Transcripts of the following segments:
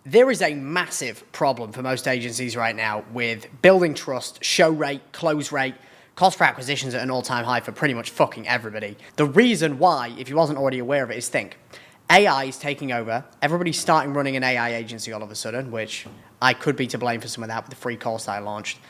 There is a massive problem for most agencies right now with building trust, show rate, close rate, cost per acquisitions at an all-time high for pretty much fucking everybody. The reason why, if you wasn't already aware of it, is think. AI is taking over. Everybody's starting running an AI agency all of a sudden, which I could be to blame for some of that with the free course that I launched.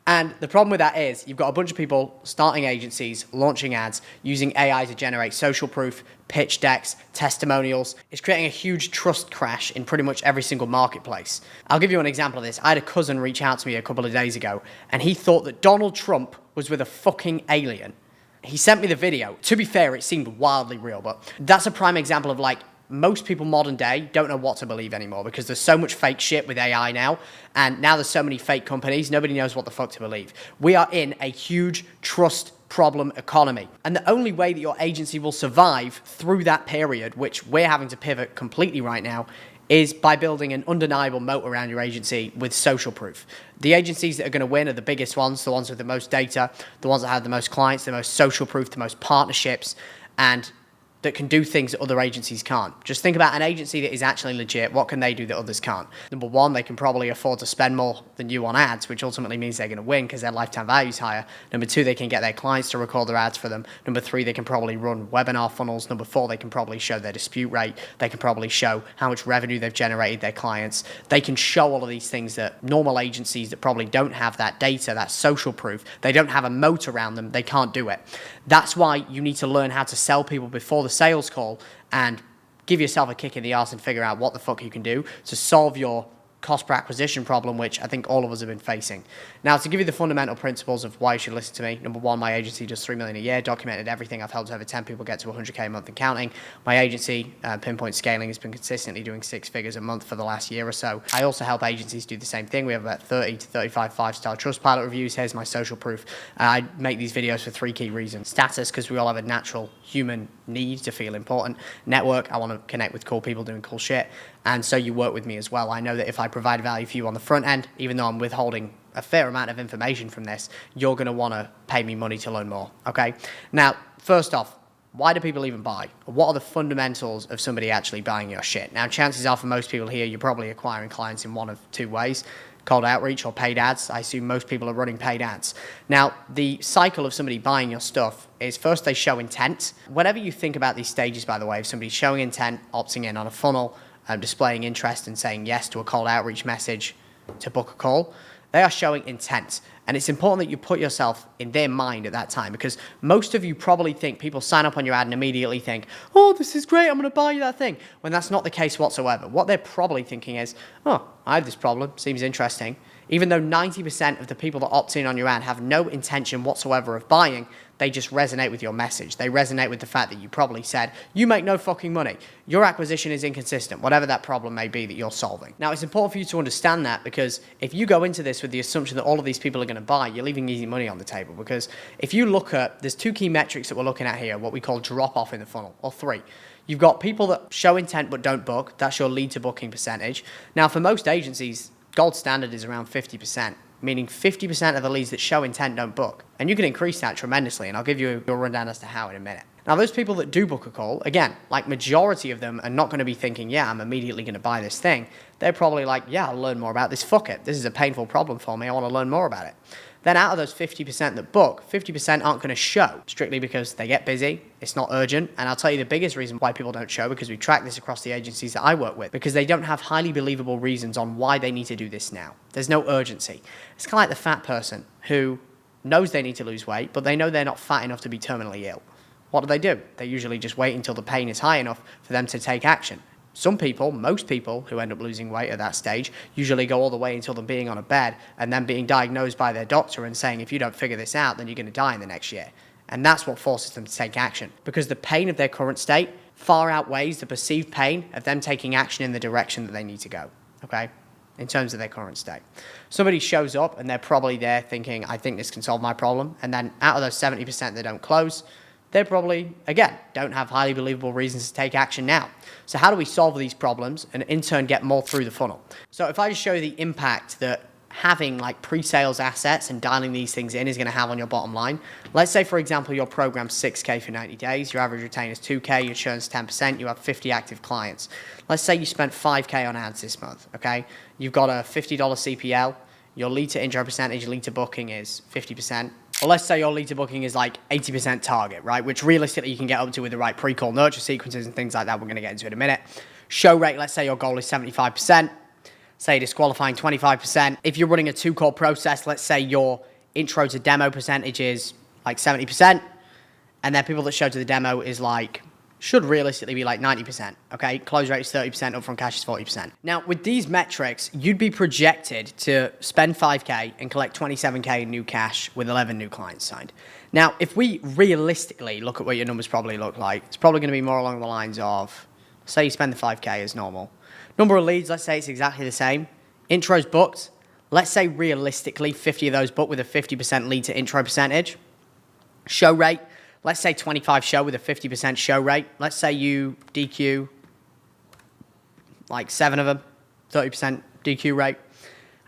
And the problem with that is you've got a bunch of people starting agencies, launching ads, using AI to generate social proof, pitch decks, testimonials. It's creating a huge trust crash in pretty much every single marketplace. I'll give you an example of this. I had a cousin reach out to me a couple of days ago, and he thought that Donald Trump was with a fucking alien. He sent me the video. To be fair, it seemed wildly real, but that's a prime example of like, most people modern day don't know what to believe anymore because there's so much fake shit with AI now, and now there's so many fake companies, nobody knows what the fuck to believe. We are in a huge trust problem economy, and the only way that your agency will survive through that period, which we're having to pivot completely right now, is by building an undeniable moat around your agency with social proof. The agencies that are going to win are the biggest ones, the ones with the most data, the ones that have the most clients, the most social proof, the most partnerships, and that can do things that other agencies can't. Just think about an agency that is actually legit. What can they do that others can't? Number one, they can probably afford to spend more than you on ads, which ultimately means they're going to win because their lifetime value is higher. Number two, they can get their clients to record their ads for them. Number three, they can probably run webinar funnels. Number four, they can probably show their dispute rate. They can probably show how much revenue they've generated their clients. They can show all of these things that normal agencies that probably don't have that data, that social proof, they don't have a moat around them, they can't do it. That's why you need to learn how to sell people before the sales call and give yourself a kick in the arse and figure out what the fuck you can do to solve your cost per acquisition problem, which I think all of us have been facing. Now, to give you the fundamental principles of why you should listen to me, number one, my agency does $3 million a year, documented everything. I've helped over 10 people get to 100K a month and counting. My agency, Pinpoint Scaling, has been consistently doing 6 figures a month for the last year or so. I also help agencies do the same thing. We have about 30 to 35 5-star Trustpilot reviews. Here's my social proof. I make these videos for 3 key reasons. Status, because we all have a natural human need to feel important. Network, I want to connect with cool people doing cool shit. And so you work with me as well. I know that if I provide value for you on the front end, even though I'm withholding a fair amount of information from this, you're going to want to pay me money to learn more, okay? Now, first off, why do people even buy? What are the fundamentals of somebody actually buying your shit? Now, chances are for most people here, you're probably acquiring clients in one of 2 ways. Cold outreach or paid ads. I assume most people are running paid ads. Now, the cycle of somebody buying your stuff is first they show intent. Whenever you think about these stages, by the way, if somebody's showing intent, opting in on a funnel, displaying interest and saying yes to a cold outreach message to book a call, they are showing intent. And it's important that you put yourself in their mind at that time, because most of you probably think people sign up on your ad and immediately think, oh, this is great, I'm going to buy you that thing, when that's not the case whatsoever. What they're probably thinking is, oh, I have this problem, seems interesting. Even though 90% of the people that opt in on your ad have no intention whatsoever of buying, they just resonate with your message. They resonate with the fact that you probably said, you make no fucking money. Your acquisition is inconsistent, whatever that problem may be that you're solving. Now, it's important for you to understand that, because if you go into this with the assumption that all of these people are going to buy, you're leaving easy money on the table. Because if you look at, there's 2 key metrics that we're looking at here, what we call drop off in the funnel, or 3. You've got people that show intent but don't book. That's your lead to booking percentage. Now, for most agencies, gold standard is around 50%, meaning 50% of the leads that show intent don't book. And you can increase that tremendously, and I'll give you a rundown as to how in a minute. Now, those people that do book a call, again, like majority of them are not going to be thinking, yeah, I'm immediately going to buy this thing. They're probably like, yeah, I'll learn more about this. Fuck it. This is a painful problem for me. I want to learn more about it. Then out of those 50% that book, 50% aren't going to show, strictly because they get busy, it's not urgent. And I'll tell you the biggest reason why people don't show, because we track this across the agencies that I work with, because they don't have highly believable reasons on why they need to do this now. There's no urgency. It's kind of like the fat person who knows they need to lose weight, but they know they're not fat enough to be terminally ill. What do? They usually just wait until the pain is high enough for them to take action. Some people, most people who end up losing weight at that stage, usually go all the way until them being on a bed and then being diagnosed by their doctor and saying, if you don't figure this out, then you're going to die in the next year. And that's what forces them to take action, because the pain of their current state far outweighs the perceived pain of them taking action in the direction that they need to go, okay, in terms of their current state. Somebody shows up and they're probably there thinking, I think this can solve my problem. And then out of those 70% that don't close, they probably, again, don't have highly believable reasons to take action now. So how do we solve these problems and in turn get more through the funnel? So if I just show you the impact that having like pre-sales assets and dialing these things in is going to have on your bottom line. Let's say, for example, your program's 6K for 90 days, your average retain is 2K, your churn's 10%, you have 50 active clients. Let's say you spent 5K on ads this month, okay? You've got a $50 CPL, your lead to intro percentage, lead to booking is 50%. Or let's say your lead to booking is like 80% target, right? Which realistically you can get up to with the right pre-call nurture sequences and things like that we're going to get into in a minute. Show rate, let's say your goal is 75%. Say disqualifying 25%. If you're running a 2-call process, let's say your intro to demo percentage is like 70%, and then people that show to the demo is like, should realistically be like 90%, okay? Close rate is 30%, upfront cash is 40%. Now, with these metrics, you'd be projected to spend 5K and collect 27K in new cash with 11 new clients signed. Now, if we realistically look at what your numbers probably look like, it's probably gonna be more along the lines of, say you spend the 5K as normal. Number of leads, let's say it's exactly the same. Intros booked, let's say realistically 50 of those booked with a 50% lead to intro percentage. Show rate, let's say 25 show with a 50% show rate. Let's say you DQ like 7 of them, 30% DQ rate.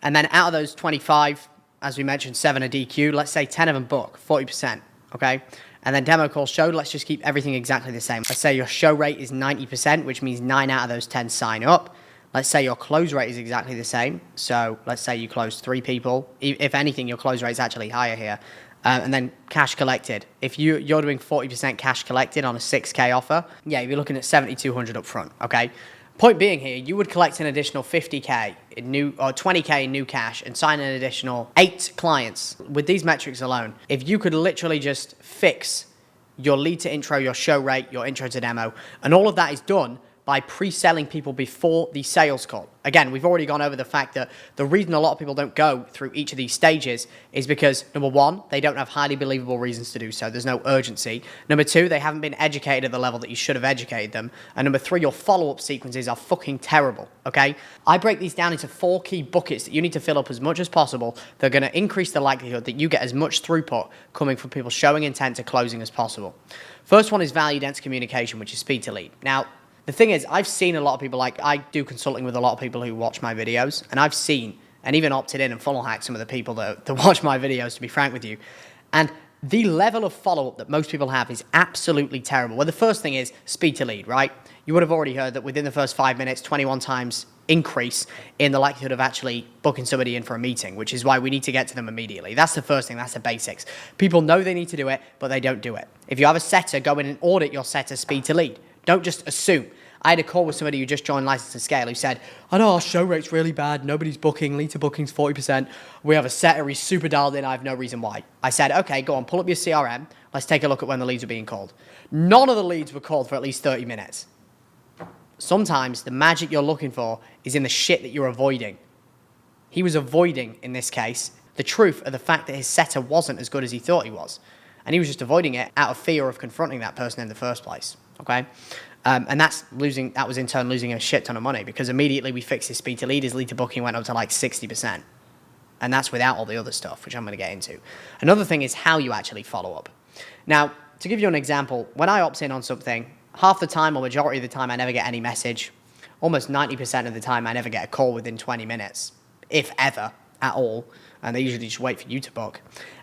And then out of those 25, as we mentioned, 7 are DQ. Let's say 10 of them book, 40%, okay? And then demo call show, let's just keep everything exactly the same. Let's say your show rate is 90%, which means 9 out of those 10 sign up. Let's say your close rate is exactly the same. So let's say you close 3 people. If anything, your close rate is actually higher here. And then cash collected. If you're doing 40% cash collected on a 6K offer, yeah, you're looking at 7,200 up front, okay? Point being here, you would collect an additional 50K in new, or 20K in new cash and sign an additional 8 clients with these metrics alone. If you could literally just fix your lead to intro, your show rate, your intro to demo, and all of that is done by pre-selling people before the sales call. Again, we've already gone over the fact that the reason a lot of people don't go through each of these stages is because, number one, they don't have highly believable reasons to do so. There's no urgency. Number two, they haven't been educated at the level that you should have educated them. And number three, your follow-up sequences are fucking terrible, okay? I break these down into 4 key buckets that you need to fill up as much as possible. They're going to increase the likelihood that you get as much throughput coming from people showing intent to closing as possible. First one is value-dense communication, which is speed to lead. Now, the thing is, I've seen a lot of people, like I do consulting with a lot of people who watch my videos, and I've seen and even opted in and funnel hacked some of the people that watch my videos, to be frank with you. And the level of follow-up that most people have is absolutely terrible. Well, the first thing is speed to lead, right? You would have already heard that within the first 5 minutes, 21 times increase in the likelihood of actually booking somebody in for a meeting, which is why we need to get to them immediately. That's the first thing. That's the basics. People know they need to do it, but they don't do it. If you have a setter, go in and audit your setter speed to lead. Don't just assume. I had a call with somebody who just joined License to Scale who said, I know our show rate's really bad, nobody's booking, lead to booking's 40%, we have a setter, he's super dialed in, I have no reason why. I said, okay, go on, pull up your CRM, let's take a look at when the leads are being called. None of the leads were called for at least 30 minutes. Sometimes the magic you're looking for is in the shit that you're avoiding. He was avoiding, in this case, the truth of the fact that his setter wasn't as good as he thought he was. And he was just avoiding it out of fear of confronting that person in the first place, okay? And that was in turn losing a shit ton of money because immediately we fixed his speed to lead, his lead to booking went up to like 60%. And that's without all the other stuff, which I'm going to get into. Another thing is how you actually follow up. Now, to give you an example, when I opt in on something, half the time or majority of the time I never get any message. Almost 90% of the time I never get a call within 20 minutes, if ever, at all. And they usually just wait for you to book.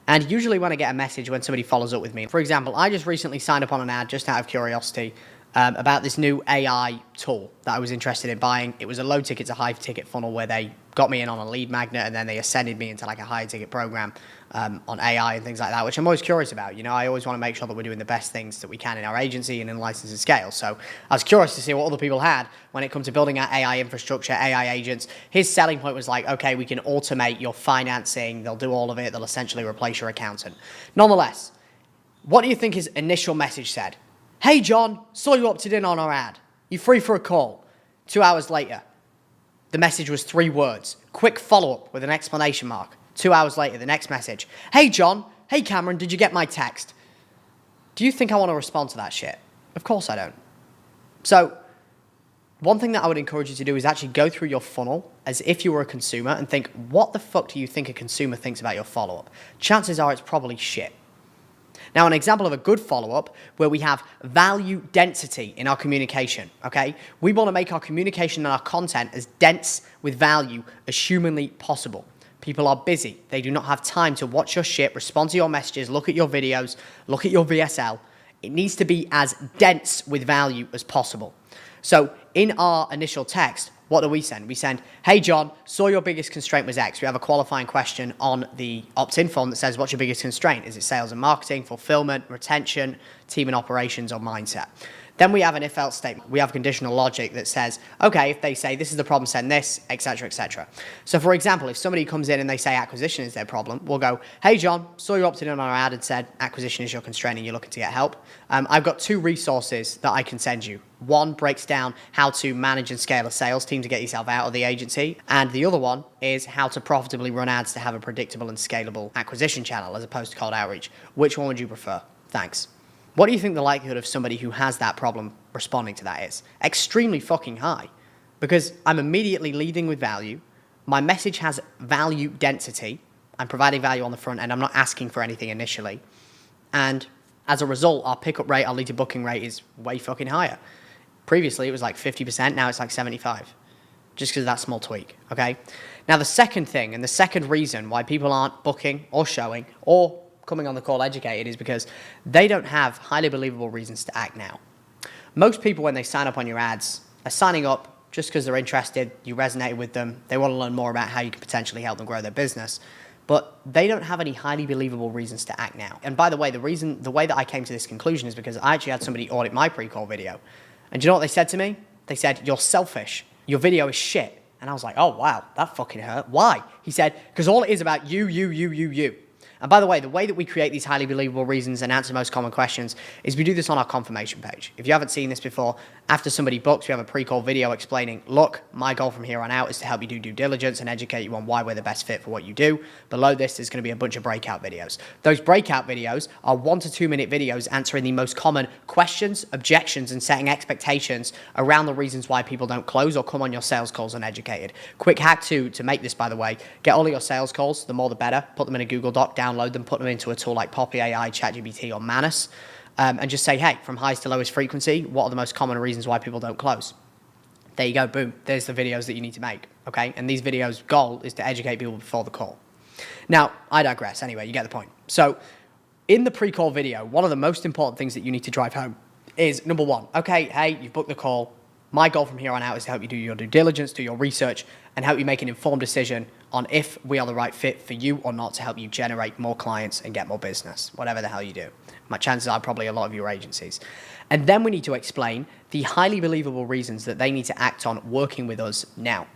And usually when I get a message when somebody follows up with me, for example, I just recently signed up on an ad just out of curiosity about this new AI tool that I was interested in buying. It was a low ticket to high ticket funnel where they got me in on a lead magnet and then they ascended me into like a high ticket program on AI and things like that, which I'm always curious about. You know, I always want to make sure that we're doing the best things that we can in our agency and in License to Scale. So I was curious to see what other people had when it comes to building out AI infrastructure, AI agents. His selling point was like, okay, we can automate your financing. They'll do all of it. They'll essentially replace your accountant. Nonetheless, what do you think his initial message said? Hey, John, saw you opted in on our ad. You free for a call? 2 hours later, the message was 3 words. Quick follow-up with an exclamation mark. 2 hours later, the next message. Hey, John. Hey, Cameron, did you get my text? Do you think I want to respond to that shit? Of course I don't. So, one thing that I would encourage you to do is actually go through your funnel as if you were a consumer and think, what the fuck do you think a consumer thinks about your follow-up? Chances are it's probably shit. Now, an example of a good follow-up where we have value density in our communication, okay? We want to make our communication and our content as dense with value as humanly possible. People are busy. They do not have time to watch your shit, respond to your messages, look at your videos, look at your VSL. It needs to be as dense with value as possible. So in our initial text, what do we send? We send, hey John, saw your biggest constraint was X. We have a qualifying question on the opt-in form that says, what's your biggest constraint? Is it sales and marketing, fulfillment, retention, team and operations, or mindset? Then we have an if-else statement. We have conditional logic that says, okay, if they say this is the problem, send this, etc., etc. So for example, if somebody comes in and they say acquisition is their problem, we'll go, hey John, saw you opted in on our ad and said acquisition is your constraint and you're looking to get help. I've got 2 resources that I can send you. One breaks down how to manage and scale a sales team to get yourself out of the agency. And the other one is how to profitably run ads to have a predictable and scalable acquisition channel as opposed to cold outreach. Which one would you prefer? Thanks. What do you think the likelihood of somebody who has that problem responding to that is? Extremely fucking high. Because I'm immediately leading with value. My message has value density. I'm providing value on the front end. I'm not asking for anything initially. And as a result, our pickup rate, our lead to booking rate is way fucking higher. Previously, it was like 50%. Now it's like 75. Just because of that small tweak, okay? Now, the second thing and the second reason why people aren't booking or showing or coming on the call educated is because they don't have highly believable reasons to act now. Most people, when they sign up on your ads, are signing up just because they're interested, you resonated with them, they want to learn more about how you can potentially help them grow their business, but they don't have any highly believable reasons to act now. And by the way, the way that I came to this conclusion is because I actually had somebody audit my pre-call video. And do you know what they said to me? They said, you're selfish. Your video is shit. And I was like, oh, wow, that fucking hurt. Why? He said, because all it is about you. And by the way that we create these highly believable reasons and answer most common questions is we do this on our confirmation page. If you haven't seen this before, after somebody books, we have a pre-call video explaining, look, my goal from here on out is to help you do due diligence and educate you on why we're the best fit for what you do. Below this, there's going to be a bunch of breakout videos. Those breakout videos are 1 to 2 minute videos answering the most common questions, objections, and setting expectations around the reasons why people don't close or come on your sales calls uneducated. Quick hack to make this, by the way, get all of your sales calls, the more the better, put them in a Google Doc, download them, put them into a tool like Poppy AI, ChatGPT, or Manus, and just say, hey, from highest to lowest frequency, what are the most common reasons why people don't close? There you go, boom. There's the videos that you need to make, okay? And these videos' goal is to educate people before the call. Now, I digress. Anyway, you get the point. So in the pre-call video, one of the most important things that you need to drive home is, number one, okay, hey, you've booked the call. My goal from here on out is to help you do your due diligence, do your research, and help you make an informed decision on if we are the right fit for you or not to help you generate more clients and get more business, whatever the hell you do. My chances are probably a lot of your agencies. And then we need to explain the highly believable reasons that they need to act on working with us now.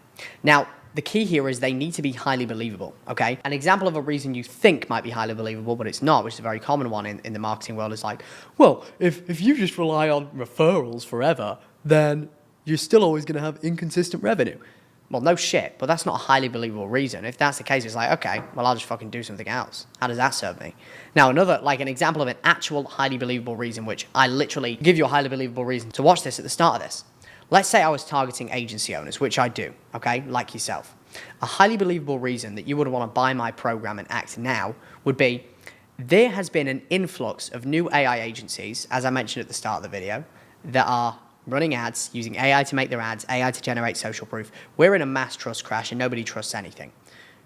Now, the key here is they need to be highly believable, okay? An example of a reason you think might be highly believable, but it's not, which is a very common one in the marketing world, is like, well, if you just rely on referrals forever, then you're still always going to have inconsistent revenue. Well, no shit, but that's not a highly believable reason. If that's the case, it's like, okay, well, I'll just fucking do something else. How does that serve me? Now, an example of an actual highly believable reason, which I literally give you a highly believable reason to watch this at the start of this. Let's say I was targeting agency owners, which I do, okay, like yourself. A highly believable reason that you would want to buy my program and act now would be, there has been an influx of new AI agencies, as I mentioned at the start of the video, that are running ads, using AI to make their ads, AI to generate social proof. We're in a mass trust crash and nobody trusts anything,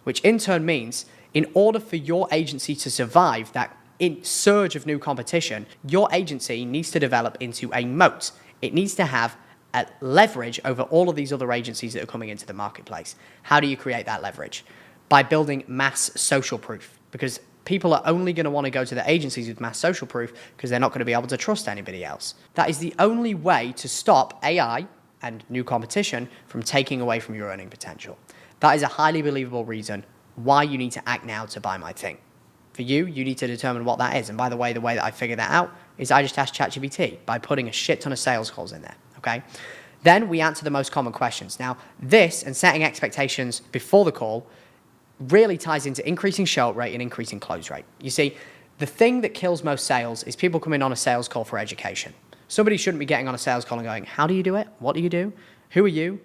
which in turn means in order for your agency to survive that surge of new competition, your agency needs to develop into a moat. It needs to have a leverage over all of these other agencies that are coming into the marketplace. How do you create that leverage? By building mass social proof, because people are only going to want to go to the agencies with mass social proof because they're not going to be able to trust anybody else. That is the only way to stop AI and new competition from taking away from your earning potential. That is a highly believable reason why you need to act now to buy my thing. For you, you need to determine what that is. And by the way that I figured that out is I just asked ChatGPT by putting a shit ton of sales calls in there, okay? Then we answer the most common questions. Now, this and setting expectations before the call really ties into increasing show rate and increasing close rate. You see, the thing that kills most sales is people coming on a sales call for education. Somebody shouldn't be getting on a sales call and going, how do you do it? What do you do? Who are you?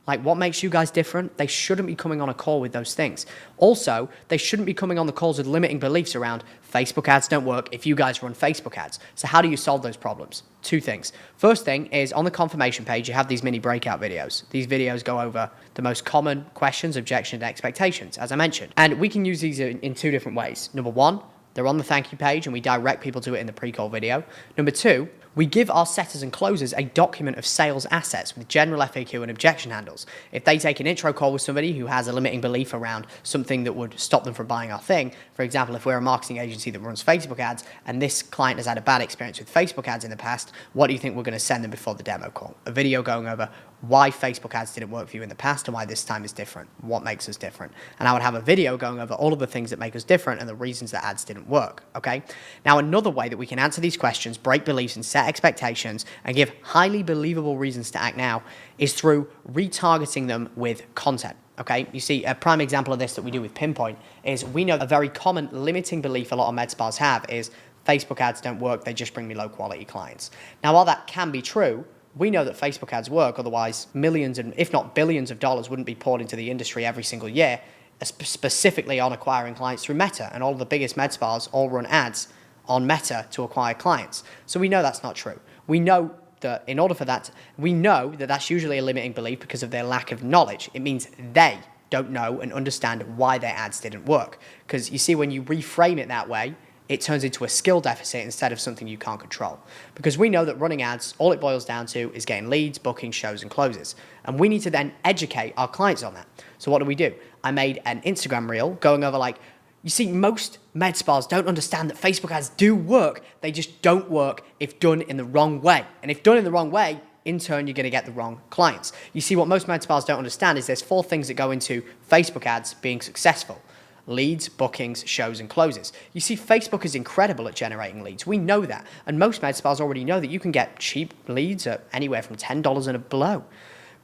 Like, what makes you guys different? They shouldn't be coming on a call with those things. Also, they shouldn't be coming on the calls with limiting beliefs around Facebook ads don't work if you guys run Facebook ads. So how do you solve those problems? Two things. First thing is, on the confirmation page, you have these mini breakout videos. These videos go over the most common questions, objections, and expectations, as I mentioned. And we can use these in two different ways. Number one, they're on the thank you page and we direct people to it in the pre-call video. Number two, we give our setters and closers a document of sales assets with general FAQ and objection handles. If they take an intro call with somebody who has a limiting belief around something that would stop them from buying our thing, for example, if we're a marketing agency that runs Facebook ads and this client has had a bad experience with Facebook ads in the past, what do you think we're going to send them before the demo call? A video going over why Facebook ads didn't work for you in the past and why this time is different, what makes us different. And I would have a video going over all of the things that make us different and the reasons that ads didn't work, okay? Now, another way that we can answer these questions, break beliefs and set expectations and give highly believable reasons to act now is through retargeting them with content. Okay, you see, a prime example of this that we do with Pinpoint is we know a very common limiting belief a lot of med spas have is Facebook ads don't work, they just bring me low quality clients. Now, while that can be true, we know that Facebook ads work, otherwise millions and if not billions of dollars wouldn't be poured into the industry every single year, specifically on acquiring clients through Meta, and all of the biggest med spas all run ads on Meta to acquire clients. So we know that's not true. We know that in order for that, we know that that's usually a limiting belief because of their lack of knowledge. It means they don't know and understand why their ads didn't work. Because you see, when you reframe it that way, it turns into a skill deficit instead of something you can't control. Because we know that running ads, all it boils down to is getting leads, booking, shows, and closes. And we need to then educate our clients on that. So what do? I made an Instagram reel going over like, you see, most med spas don't understand that Facebook ads do work. They just don't work if done in the wrong way. And if done in the wrong way, in turn, you're going to get the wrong clients. You see, what most med spas don't understand is there's 4 things that go into Facebook ads being successful: leads, bookings, shows, and closes. You see, Facebook is incredible at generating leads. We know that. And most med spas already know that you can get cheap leads at anywhere from $10 and below.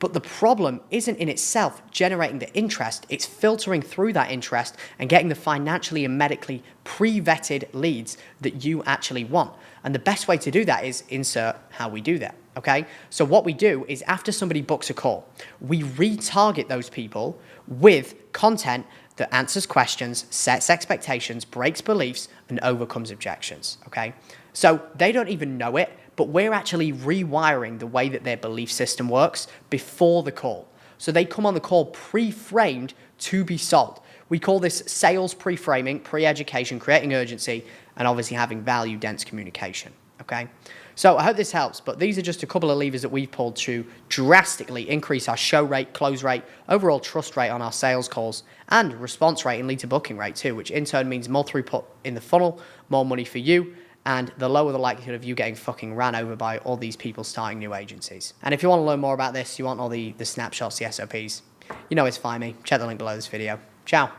But the problem isn't in itself generating the interest, it's filtering through that interest and getting the financially and medically pre-vetted leads that you actually want. And the best way to do that is insert how we do that, okay? So what we do is after somebody books a call, we retarget those people with content that answers questions, sets expectations, breaks beliefs, and overcomes objections, okay? So they don't even know it, but we're actually rewiring the way that their belief system works before the call. So they come on the call pre-framed to be sold. We call this sales pre-framing, pre-education, creating urgency, and obviously having value-dense communication, okay? So I hope this helps, but these are just a couple of levers that we've pulled to drastically increase our show rate, close rate, overall trust rate on our sales calls, and response rate and lead to booking rate too, which in turn means more throughput in the funnel, more money for you, and the lower the likelihood of you getting fucking ran over by all these people starting new agencies. And if you want to learn more about this, you want all the snapshots, the SOPs, you know it's Find Me. Check the link below this video. Ciao.